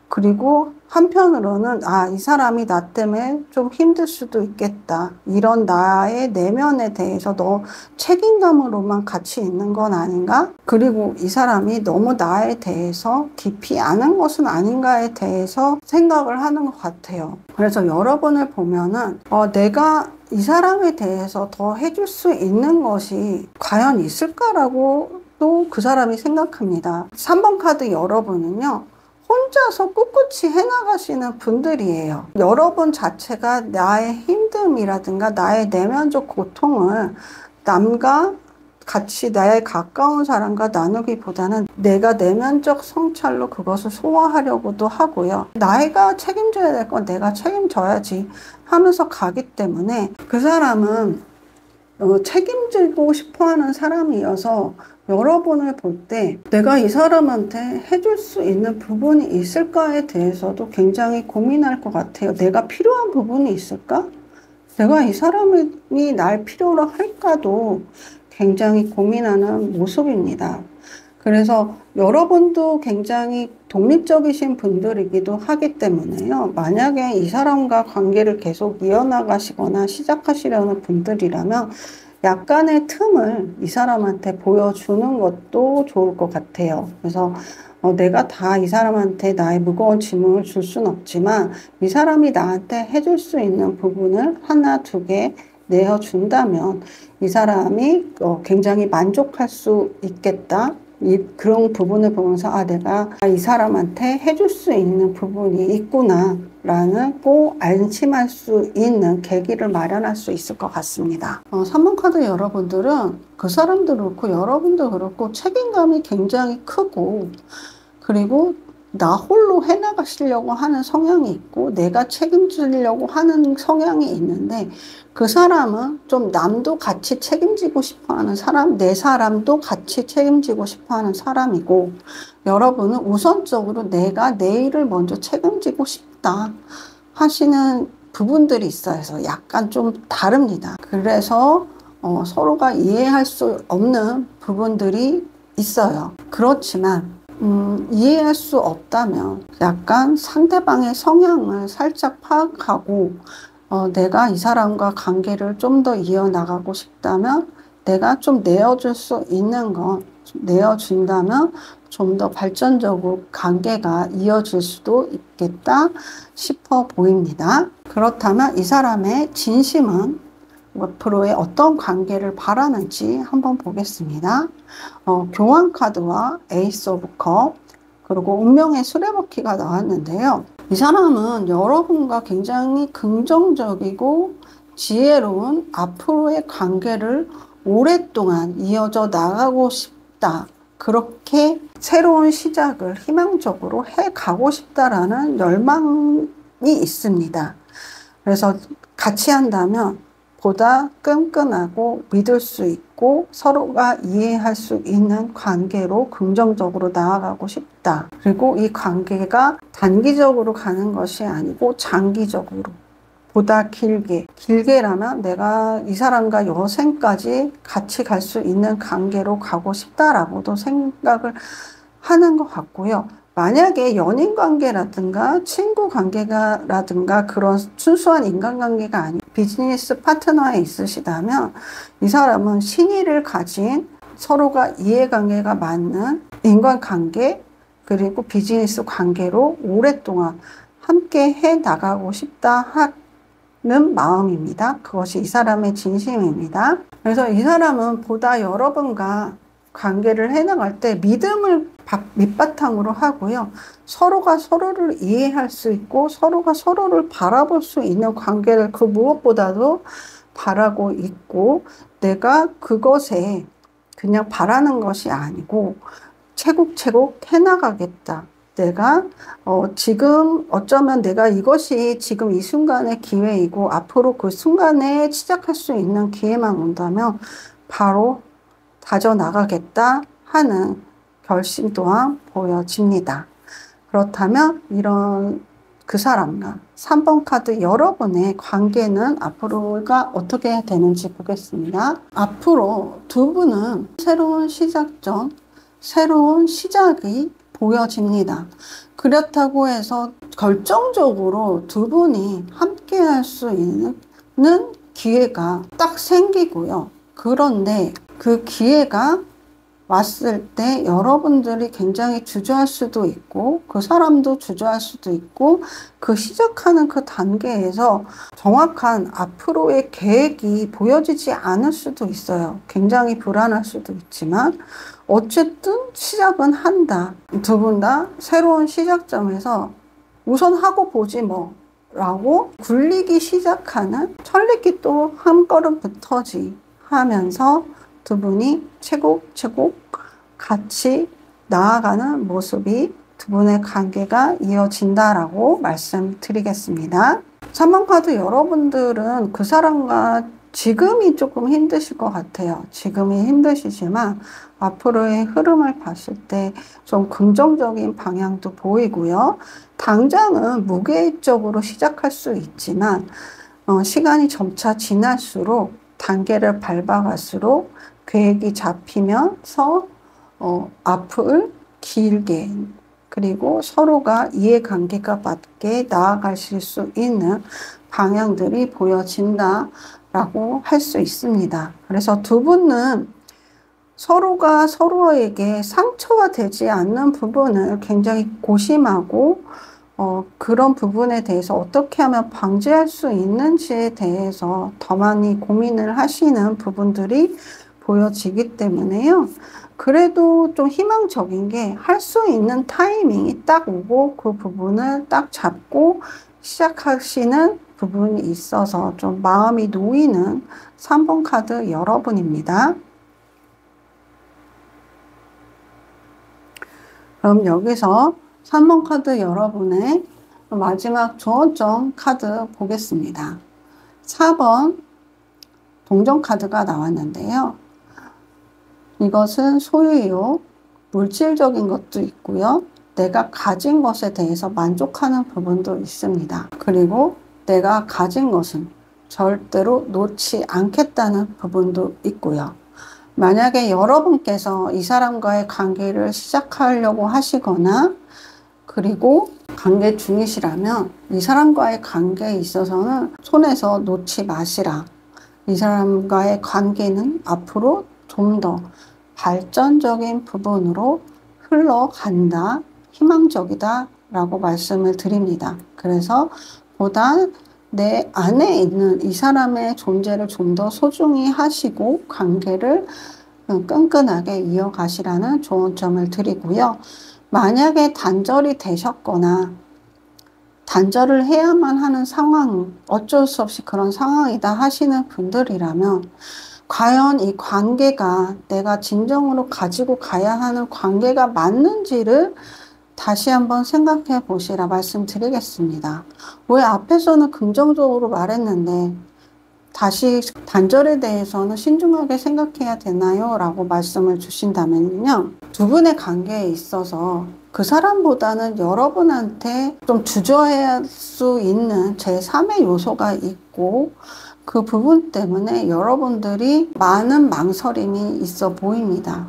그리고 한편으로는 이 사람이 나 때문에 좀 힘들 수도 있겠다. 이런 나의 내면에 대해서 너 책임감으로만 같이 있는 건 아닌가? 그리고 이 사람이 너무 나에 대해서 깊이 아는 것은 아닌가에 대해서 생각을 하는 것 같아요. 그래서 여러분을 보면은 내가 이 사람에 대해서 더 해줄 수 있는 것이 과연 있을까라고 또 그 사람이 생각합니다. 3번 카드 여러분은요. 혼자서 꿋꿋이 해나가시는 분들이에요. 여러분 자체가 나의 힘듦이라든가 나의 내면적 고통을 남과 같이 나의 가까운 사람과 나누기보다는 내가 내면적 성찰로 그것을 소화하려고도 하고요. 나이가 책임져야 될 건 내가 책임져야지 하면서 가기 때문에 그 사람은 책임지고 싶어하는 사람이어서 여러분을 볼 때 내가 이 사람한테 해줄 수 있는 부분이 있을까에 대해서도 굉장히 고민할 것 같아요. 내가 필요한 부분이 있을까? 내가 이 사람이 날 필요로 할까도 굉장히 고민하는 모습입니다. 그래서 여러분도 굉장히 독립적이신 분들이기도 하기 때문에요. 만약에 이 사람과 관계를 계속 이어나가시거나 시작하시려는 분들이라면 약간의 틈을 이 사람한테 보여주는 것도 좋을 것 같아요. 그래서 내가 다 이 사람한테 나의 무거운 짐을 줄 수는 없지만 이 사람이 나한테 해줄 수 있는 부분을 하나, 두 개 내어준다면 이 사람이 굉장히 만족할 수 있겠다. 그런 부분을 보면서 내가 이 사람한테 해줄 수 있는 부분이 있구나 라는 꼭 안심할 수 있는 계기를 마련할 수 있을 것 같습니다. 3번 카드 여러분들은 그 사람도 그렇고 여러분도 그렇고 책임감이 굉장히 크고 그리고 나 홀로 해나가시려고 하는 성향이 있고 내가 책임지려고 하는 성향이 있는데 그 사람은 좀 남도 같이 책임지고 싶어하는 사람, 내 사람도 같이 책임지고 싶어하는 사람이고 여러분은 우선적으로 내가 내 일을 먼저 책임지고 싶다 하시는 부분들이 있어서 약간 좀 다릅니다. 그래서 서로가 이해할 수 없는 부분들이 있어요. 그렇지만 이해할 수 없다면 약간 상대방의 성향을 살짝 파악하고 내가 이 사람과 관계를 좀 더 이어나가고 싶다면 내가 좀 내어줄 수 있는 건 내어준다면 좀 더 발전적으로 관계가 이어질 수도 있겠다 싶어 보입니다. 그렇다면 이 사람의 진심은 앞으로의 어떤 관계를 바라는지 한번 보겠습니다. 교환 카드와 에이스 오브 컵 그리고 운명의 수레바퀴가 나왔는데요. 이 사람은 여러분과 굉장히 긍정적이고 지혜로운 앞으로의 관계를 오랫동안 이어져 나가고 싶다. 그렇게 새로운 시작을 희망적으로 해 가고 싶다라는 열망이 있습니다. 그래서 같이 한다면 보다 끈끈하고 믿을 수 있고 서로가 이해할 수 있는 관계로 긍정적으로 나아가고 싶다. 그리고 이 관계가 단기적으로 가는 것이 아니고 장기적으로 보다 길게라면 내가 이 사람과 여생까지 같이 갈 수 있는 관계로 가고 싶다라고도 생각을 하는 것 같고요. 만약에 연인 관계라든가 친구 관계라든가 그런 순수한 인간관계가 아닌 비즈니스 파트너에 있으시다면 이 사람은 신의를 가진 서로가 이해관계가 맞는 인간관계 그리고 비즈니스 관계로 오랫동안 함께 해 나가고 싶다 는 마음입니다. 그것이 이 사람의 진심입니다. 그래서 이 사람은 보다 여러분과 관계를 해나갈 때 믿음을 밑바탕으로 하고요. 서로가 서로를 이해할 수 있고 서로가 서로를 바라볼 수 있는 관계를 그 무엇보다도 바라고 있고 내가 그것에 그냥 바라는 것이 아니고 채곡채곡 해나가겠다. 내가 지금 어쩌면 내가 이것이 지금 이 순간의 기회이고 앞으로 그 순간에 시작할 수 있는 기회만 온다면 바로 다져나가겠다 하는 결심 또한 보여집니다. 그렇다면 이런 그 사람과 3번 카드 여러분의 관계는 앞으로가 어떻게 되는지 보겠습니다. 앞으로 두 분은 새로운 시작점, 새로운 시작이 보여집니다. 그렇다고 해서 결정적으로 두 분이 함께 할 수 있는 기회가 딱 생기고요. 그런데 그 기회가 왔을 때 여러분들이 굉장히 주저할 수도 있고 그 사람도 주저할 수도 있고 그 시작하는 그 단계에서 정확한 앞으로의 계획이 보여지지 않을 수도 있어요. 굉장히 불안할 수도 있지만 어쨌든 시작은 한다. 두 분 다 새로운 시작점에서 우선 하고 보지 뭐 라고 굴리기 시작하는 천리길도 한 걸음부터지 하면서 두 분이 채곡채곡 같이 나아가는 모습이 두 분의 관계가 이어진다라고 말씀드리겠습니다. 3번 카드 여러분들은 그 사람과 지금이 조금 힘드실 것 같아요. 지금이 힘드시지만 앞으로의 흐름을 봤을 때 좀 긍정적인 방향도 보이고요. 당장은 무계획적으로 시작할 수 있지만 시간이 점차 지날수록 단계를 밟아갈수록 계획이 잡히면서 앞을 길게 그리고 서로가 이해관계가 맞게 나아가실 수 있는 방향들이 보여진다라고 할 수 있습니다. 그래서 두 분은 서로가 서로에게 상처가 되지 않는 부분을 굉장히 고심하고 그런 부분에 대해서 어떻게 하면 방지할 수 있는지에 대해서 더 많이 고민을 하시는 부분들이 보여지기 때문에요. 그래도 좀 희망적인 게 할 수 있는 타이밍이 딱 오고 그 부분을 딱 잡고 시작하시는 부분이 있어서 좀 마음이 놓이는 3번 카드 여러분입니다. 그럼 여기서 3번 카드 여러분의 마지막 조언점 카드 보겠습니다. 4번 동전 카드가 나왔는데요. 이것은 소유욕, 물질적인 것도 있고요. 내가 가진 것에 대해서 만족하는 부분도 있습니다. 그리고 내가 가진 것은 절대로 놓지 않겠다는 부분도 있고요. 만약에 여러분께서 이 사람과의 관계를 시작하려고 하시거나 그리고 관계 중이시라면 이 사람과의 관계에 있어서는 손에서 놓지 마시라. 이 사람과의 관계는 앞으로 좀 더 발전적인 부분으로 흘러간다. 희망적이다 라고 말씀을 드립니다. 그래서 보다 내 안에 있는 이 사람의 존재를 좀 더 소중히 하시고 관계를 끈끈하게 이어가시라는 조언점을 드리고요. 만약에 단절이 되셨거나 단절을 해야만 하는 상황, 어쩔 수 없이 그런 상황이다 하시는 분들이라면 과연 이 관계가 내가 진정으로 가지고 가야 하는 관계가 맞는지를 다시 한번 생각해 보시라 말씀드리겠습니다. 왜 앞에서는 긍정적으로 말했는데 다시 단절에 대해서는 신중하게 생각해야 되나요? 라고 말씀을 주신다면요. 두 분의 관계에 있어서 그 사람보다는 여러분한테 좀 주저할 수 있는 제3의 요소가 있고 그 부분 때문에 여러분들이 많은 망설임이 있어 보입니다.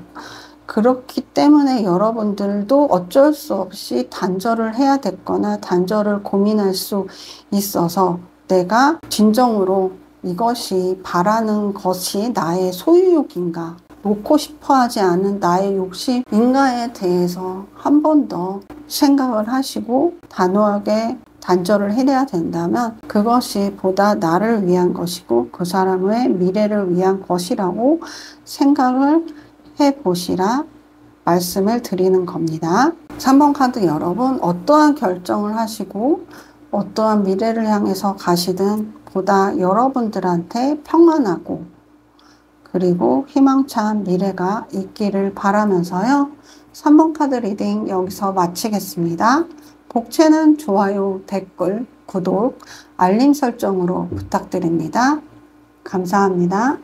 그렇기 때문에 여러분들도 어쩔 수 없이 단절을 해야 됐거나 단절을 고민할 수 있어서 내가 진정으로 이것이 바라는 것이 나의 소유욕인가, 놓고 싶어 하지 않은 나의 욕심인가에 대해서 한 번 더 생각을 하시고 단호하게 단절을 해야 된다면 그것이 보다 나를 위한 것이고 그 사람의 미래를 위한 것이라고 생각을 해보시라 말씀을 드리는 겁니다. 3번 카드 여러분, 어떠한 결정을 하시고 어떠한 미래를 향해서 가시든 보다 여러분들한테 평안하고 그리고 희망찬 미래가 있기를 바라면서요. 3번 카드 리딩 여기서 마치겠습니다. 복채는 좋아요, 댓글, 구독, 알림 설정으로 부탁드립니다. 감사합니다.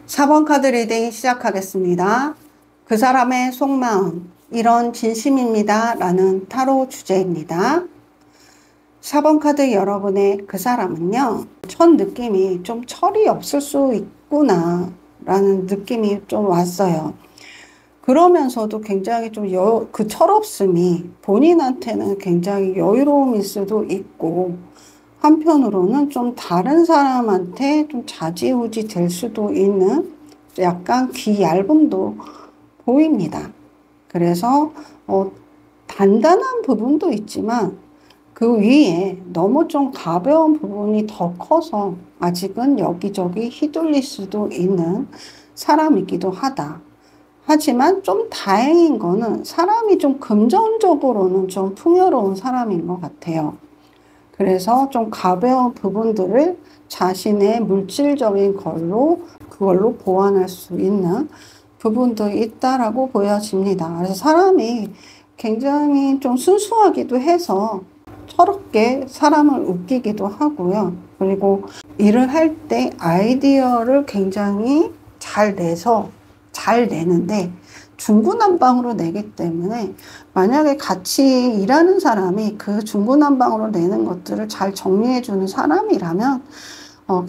4번 카드 리딩 시작하겠습니다. 그 사람의 속마음, 이런 진심입니다. 라는 타로 주제입니다. 4번 카드 여러분의 그 사람은요. 첫 느낌이 좀 철이 없을 수 있구나 라는 느낌이 좀 왔어요. 그러면서도 굉장히 좀 그 철없음이 본인한테는 굉장히 여유로움일 수도 있고 한편으로는 좀 다른 사람한테 좀 좌지우지 될 수도 있는 약간 귀 얇음도 보입니다. 그래서 단단한 부분도 있지만 그 위에 너무 좀 가벼운 부분이 더 커서 아직은 여기저기 휘둘릴 수도 있는 사람이기도 하다. 하지만 좀 다행인 거는 사람이 좀 금전적으로는 좀 풍요로운 사람인 것 같아요. 그래서 좀 가벼운 부분들을 자신의 물질적인 그걸로 보완할 수 있는 부분도 있다라고 보여집니다. 그래서 사람이 굉장히 좀 순수하기도 해서 철없게 사람을 웃기기도 하고요. 그리고 일을 할 때 아이디어를 굉장히 잘 내는데 중구난방으로 내기 때문에 만약에 같이 일하는 사람이 그 중구난방으로 내는 것들을 잘 정리해주는 사람이라면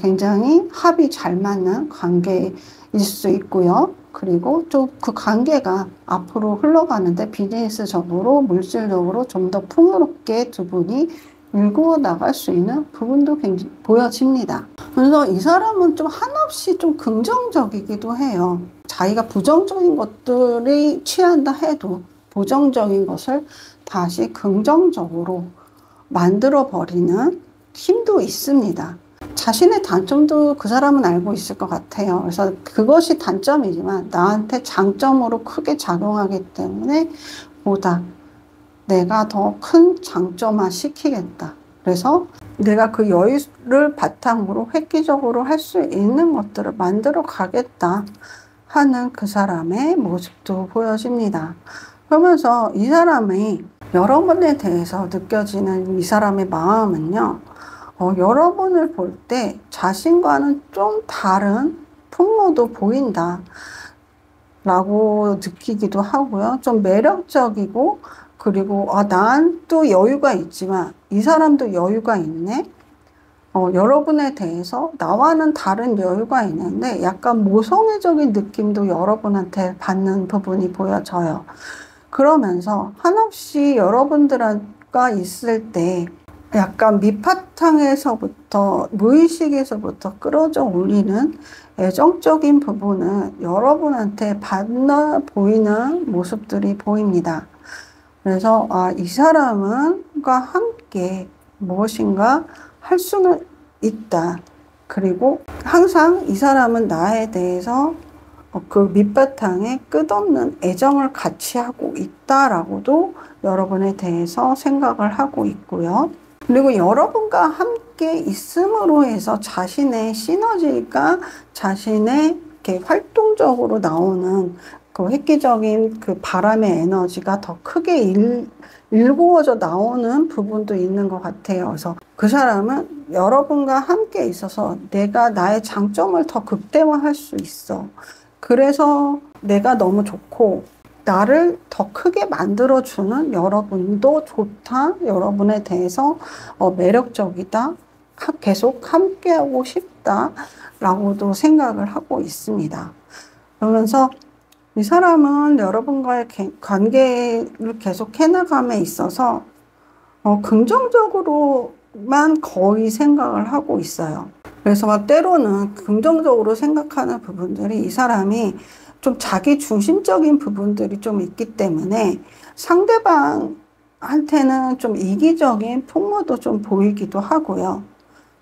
굉장히 합이 잘 맞는 관계일 수 있고요. 그리고 좀 그 관계가 앞으로 흘러가는데 비즈니스적으로 물질적으로 좀 더 풍요롭게 두 분이 일구어 나갈 수 있는 부분도 굉장히 보여집니다. 그래서 이 사람은 좀 한없이 좀 긍정적이기도 해요. 자기가 부정적인 것들이 취한다 해도 부정적인 것을 다시 긍정적으로 만들어 버리는 힘도 있습니다. 자신의 단점도 그 사람은 알고 있을 것 같아요. 그래서 그것이 단점이지만 나한테 장점으로 크게 작용하기 때문에 보다 내가 더 큰 장점화 시키겠다. 그래서 내가 그 여유를 바탕으로 획기적으로 할 수 있는 것들을 만들어 가겠다 하는 그 사람의 모습도 보여집니다. 그러면서 이 사람이 여러분에 대해서 느껴지는 이 사람의 마음은요. 여러분을 볼 때 자신과는 좀 다른 풍모도 보인다 라고 느끼기도 하고요. 좀 매력적이고 그리고 난 또 여유가 있지만 이 사람도 여유가 있네. 여러분에 대해서 나와는 다른 여유가 있는데 약간 모성애적인 느낌도 여러분한테 받는 부분이 보여져요. 그러면서 한없이 여러분들과 있을 때 약간 밑바탕에서부터 무의식에서부터 끌어져 올리는 애정적인 부분은 여러분한테 받나 보이는 모습들이 보입니다. 그래서 이 사람과 함께 무엇인가 할 수는 있다. 그리고 항상 이 사람은 나에 대해서 그 밑바탕에 끝없는 애정을 같이 하고 있다라고도 여러분에 대해서 생각을 하고 있고요. 그리고 여러분과 함께 있음으로 해서 자신의 시너지가 자신의 이렇게 활동적으로 나오는 그 획기적인 그 바람의 에너지가 더 크게 일구어져 나오는 부분도 있는 것 같아요. 그래서 그 사람은 여러분과 함께 있어서 내가 나의 장점을 더 극대화할 수 있어. 그래서 내가 너무 좋고 나를 더 크게 만들어주는 여러분도 좋다. 여러분에 대해서 매력적이다. 계속 함께하고 싶다. 라고도 생각을 하고 있습니다. 그러면서 이 사람은 여러분과의 관계를 계속 해나감에 있어서 긍정적으로만 거의 생각을 하고 있어요. 그래서 막 때로는 긍정적으로 생각하는 부분들이 이 사람이 좀 자기 중심적인 부분들이 좀 있기 때문에 상대방한테는 좀 이기적인 풍모도 좀 보이기도 하고요.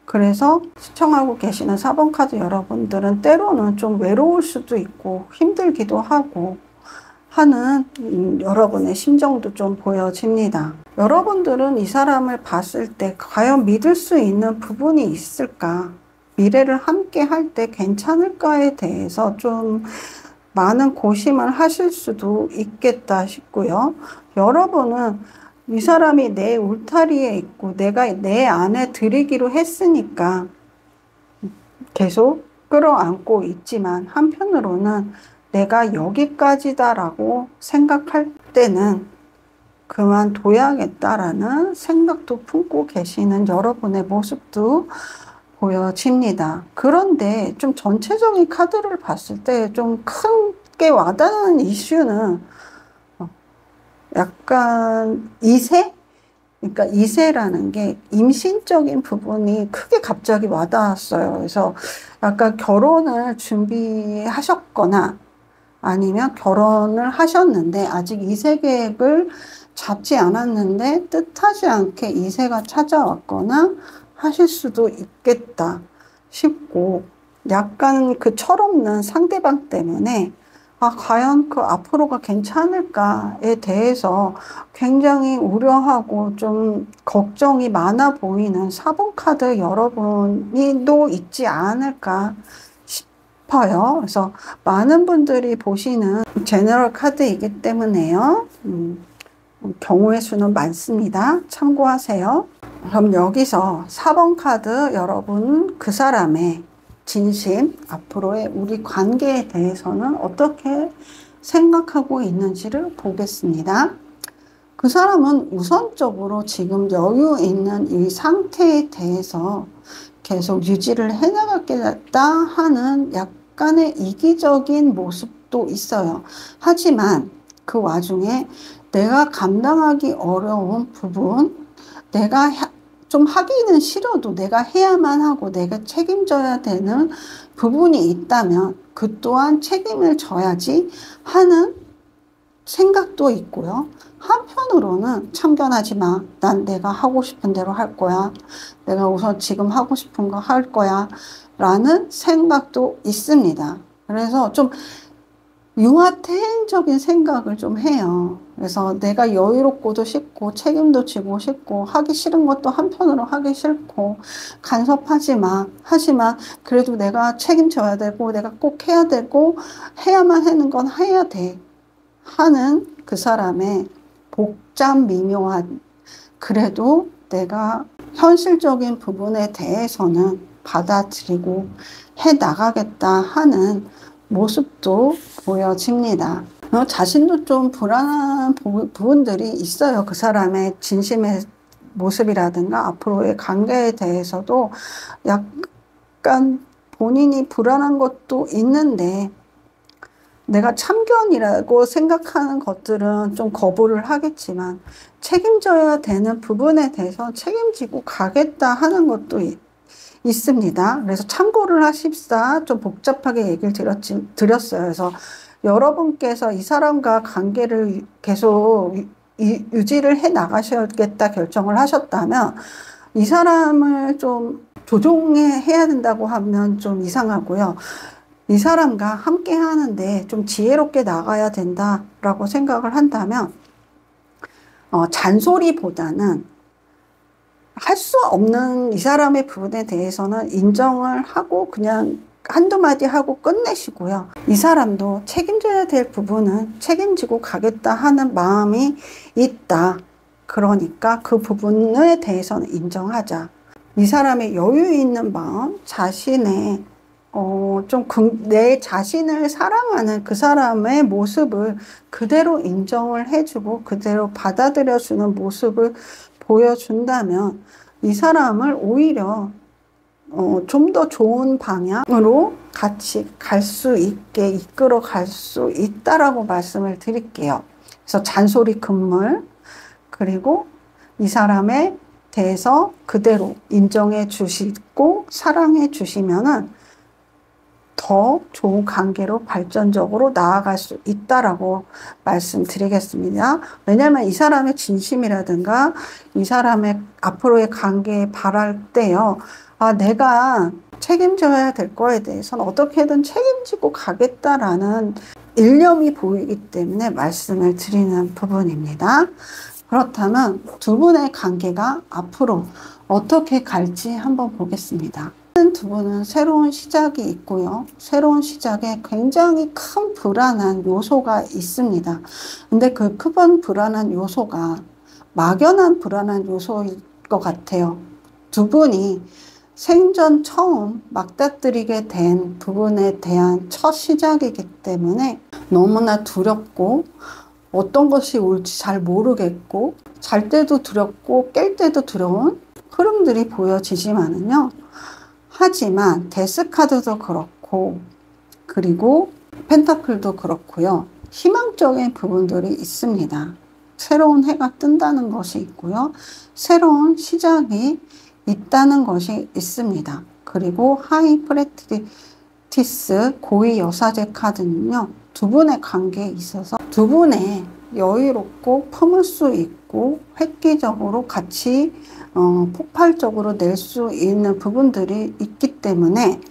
그래서 시청하고 계시는 4번 카드 여러분들은 때로는 좀 외로울 수도 있고 힘들기도 하고 하는 여러분의 심정도 좀 보여집니다. 여러분들은 이 사람을 봤을 때 과연 믿을 수 있는 부분이 있을까? 미래를 함께 할 때 괜찮을까에 대해서 좀 많은 고심을 하실 수도 있겠다 싶고요. 여러분은 이 사람이 내 울타리에 있고 내가 내 안에 들이기로 했으니까 계속 끌어안고 있지만 한편으로는 내가 여기까지다라고 생각할 때는 그만둬야겠다라는 생각도 품고 계시는 여러분의 모습도 보여집니다. 그런데 좀 전체적인 카드를 봤을 때 좀 크게 와닿는 이슈는 약간 이세? 그러니까 이세라는 게 임신적인 부분이 크게 갑자기 와닿았어요. 그래서 약간 결혼을 준비하셨거나 아니면 결혼을 하셨는데 아직 이세 계획을 잡지 않았는데 뜻하지 않게 이세가 찾아왔거나 하실 수도 있겠다 싶고 약간 그 철없는 상대방 때문에 과연 그 앞으로가 괜찮을까에 대해서 굉장히 우려하고 좀 걱정이 많아 보이는 4번 카드 여러분이 또 있지 않을까 싶어요. 그래서 많은 분들이 보시는 제너럴 카드이기 때문에요. 경우의 수는 많습니다. 참고하세요. 그럼 여기서 4번 카드 여러분 그 사람의 진심, 앞으로의 우리 관계에 대해서는 어떻게 생각하고 있는지를 보겠습니다. 그 사람은 우선적으로 지금 여유 있는 이 상태에 대해서 계속 유지를 해나가겠다 하는 약간의 이기적인 모습도 있어요. 하지만 그 와중에 내가 감당하기 어려운 부분, 내가 좀 하기는 싫어도 내가 해야만 하고 내가 책임져야 되는 부분이 있다면 그 또한 책임을 져야지 하는 생각도 있고요. 한편으로는 참견하지 마. 난 내가 하고 싶은 대로 할 거야. 내가 우선 지금 하고 싶은 거 할 거야. 라는 생각도 있습니다. 그래서 좀 유아태행적인 생각을 좀 해요. 그래서 내가 여유롭고도 싶고 책임도 지고 싶고 하기 싫은 것도 한편으로 하기 싫고 간섭하지 마. 하지만 그래도 내가 책임져야 되고 내가 꼭 해야 되고 해야만 하는 건 해야 돼. 하는 그 사람의 복잡 미묘한 그래도 내가 현실적인 부분에 대해서는 받아들이고 해 나가겠다 하는 모습도 보여집니다. 자신도 좀 불안한 부분들이 있어요. 그 사람의 진심의 모습이라든가 앞으로의 관계에 대해서도 약간 본인이 불안한 것도 있는데 내가 참견이라고 생각하는 것들은 좀 거부를 하겠지만 책임져야 되는 부분에 대해서 책임지고 가겠다 하는 것도 있습니다. 그래서 참고를 하십사 좀 복잡하게 얘기를 드렸어요. 그래서 여러분께서 이 사람과 관계를 계속 유지를 해 나가셔야겠다 결정을 하셨다면 이 사람을 좀 조종해야 된다고 하면 좀 이상하고요. 이 사람과 함께 하는데 좀 지혜롭게 나가야 된다라고 생각을 한다면, 잔소리보다는 할 수 없는 이 사람의 부분에 대해서는 인정을 하고 그냥 한두 마디 하고 끝내시고요. 이 사람도 책임져야 될 부분은 책임지고 가겠다 하는 마음이 있다. 그러니까 그 부분에 대해서는 인정하자. 이 사람의 여유 있는 마음, 자신의 내 자신을 사랑하는 그 사람의 모습을 그대로 인정을 해주고 그대로 받아들여주는 모습을 보여준다면 이 사람을 오히려 좀 더 좋은 방향으로 같이 갈 수 있게 이끌어 갈 수 있다라고 말씀을 드릴게요. 그래서 잔소리 금물, 그리고 이 사람에 대해서 그대로 인정해 주시고 사랑해 주시면은 더 좋은 관계로 발전적으로 나아갈 수 있다라고 말씀드리겠습니다. 왜냐하면 이 사람의 진심이라든가 이 사람의 앞으로의 관계에 바랄 때요. 내가 책임져야 될 거에 대해서는 어떻게든 책임지고 가겠다라는 일념이 보이기 때문에 말씀을 드리는 부분입니다. 그렇다면 두 분의 관계가 앞으로 어떻게 갈지 한번 보겠습니다. 두 분은 새로운 시작이 있고요. 새로운 시작에 굉장히 큰 불안한 요소가 있습니다. 근데 그 큰 불안한 요소가 막연한 불안한 요소일 것 같아요. 두 분이 생전 처음 맞닥뜨리게 된 부분에 대한 첫 시작이기 때문에 너무나 두렵고 어떤 것이 올지 잘 모르겠고 잘 때도 두렵고 깰 때도 두려운 흐름들이 보여지지만은요. 하지만 데스카드도 그렇고 그리고 펜타클도 그렇고요. 희망적인 부분들이 있습니다. 새로운 해가 뜬다는 것이 있고요. 새로운 시작이 있다는 것이 있습니다. 그리고 하이프레티스 고위 여사제 카드는요. 두 분의 관계에 있어서 두 분의 여유롭고 품을 수 있고 획기적으로 같이 폭발적으로 낼 수 있는 부분들이 있기 때문에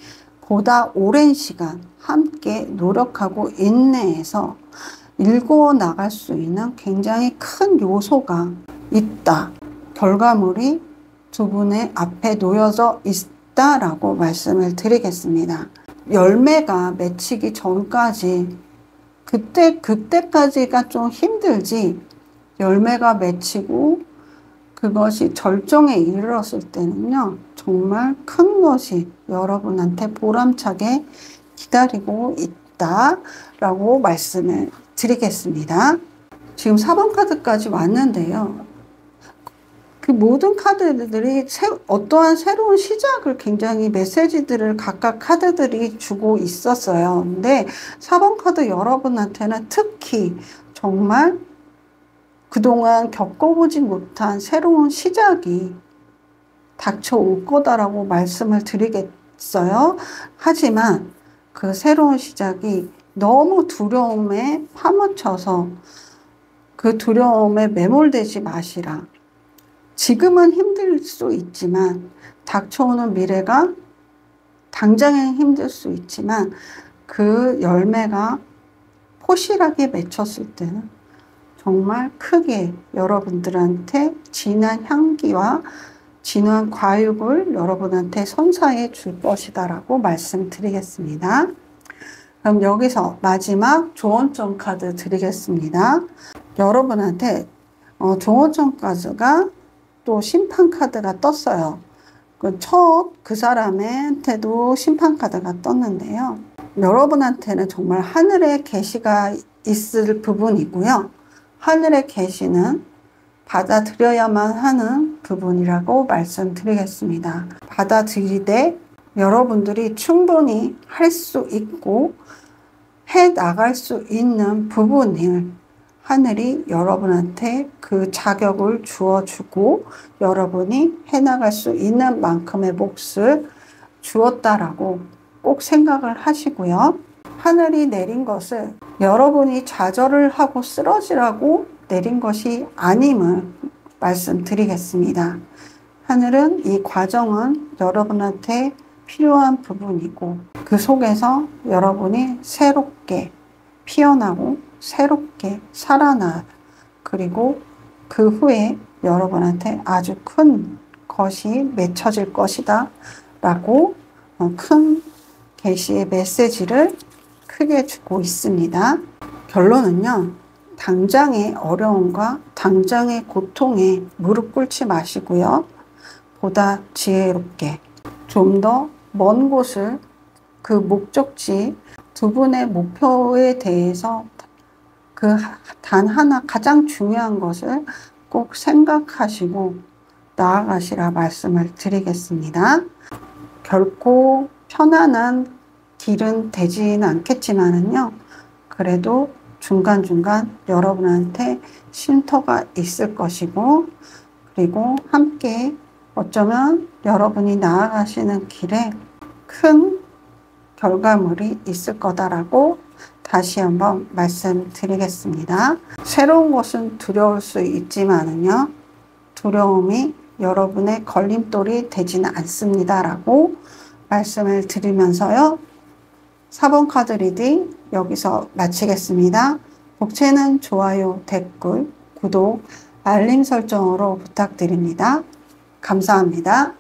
보다 오랜 시간 함께 노력하고 인내해서 일구어 나갈 수 있는 굉장히 큰 요소가 있다. 결과물이 두 분의 앞에 놓여져 있다라고 말씀을 드리겠습니다. 열매가 맺히기 전까지 그때까지가 좀 힘들지 열매가 맺히고 그것이 절정에 이르렀을 때는요. 정말 큰 것이 여러분한테 보람차게 기다리고 있다라고 말씀을 드리겠습니다. 지금 4번 카드까지 왔는데요. 그 모든 카드들이 어떠한 새로운 시작을 굉장히 메시지들을 각각 카드들이 주고 있었어요. 근데 4번 카드 여러분한테는 특히 정말 그동안 겪어보지 못한 새로운 시작이 닥쳐올 거다라고 말씀을 드리겠어요. 하지만 그 새로운 시작이 너무 두려움에 파묻혀서 그 두려움에 매몰되지 마시라. 지금은 힘들 수 있지만 닥쳐오는 미래가 당장엔 힘들 수 있지만 그 열매가 포실하게 맺혔을 때는 정말 크게 여러분들한테 진한 향기와 진한 과육을 여러분한테 선사해 줄 것이다라고 말씀드리겠습니다. 그럼 여기서 마지막 조언점 카드 드리겠습니다. 여러분한테 조언점 카드가 또 심판 카드가 떴어요. 그 사람한테도 심판 카드가 떴는데요. 여러분한테는 정말 하늘의 계시가 있을 부분이고요. 하늘의 계시는 받아들여야만 하는 부분이라고 말씀드리겠습니다. 받아들이되 여러분들이 충분히 할 수 있고 해 나갈 수 있는 부분을 하늘이 여러분한테 그 자격을 주어주고 여러분이 해나갈 수 있는 만큼의 몫을 주었다라고 꼭 생각을 하시고요. 하늘이 내린 것을 여러분이 좌절을 하고 쓰러지라고 내린 것이 아님을 말씀드리겠습니다. 하늘은 이 과정은 여러분한테 필요한 부분이고 그 속에서 여러분이 새롭게 피어나고 새롭게 살아나 그리고 그 후에 여러분한테 아주 큰 것이 맺혀질 것이다 라고 큰 계시의 메시지를 크게 주고 있습니다. 결론은요. 당장의 어려움과 당장의 고통에 무릎 꿇지 마시고요. 보다 지혜롭게 좀 더 먼 곳을 그 목적지 두 분의 목표에 대해서 그 단 하나 가장 중요한 것을 꼭 생각하시고 나아가시라 말씀을 드리겠습니다. 결코 편안한 길은 되지는 않겠지만은요. 그래도 중간중간 여러분한테 쉼터가 있을 것이고 그리고 함께 어쩌면 여러분이 나아가시는 길에 큰 결과물이 있을 거다라고 다시 한번 말씀드리겠습니다. 새로운 것은 두려울 수 있지만은요. 두려움이 여러분의 걸림돌이 되지는 않습니다라고 말씀을 드리면서요. 4번 카드 리딩 여기서 마치겠습니다. 복채는 좋아요, 댓글, 구독, 알림 설정으로 부탁드립니다. 감사합니다.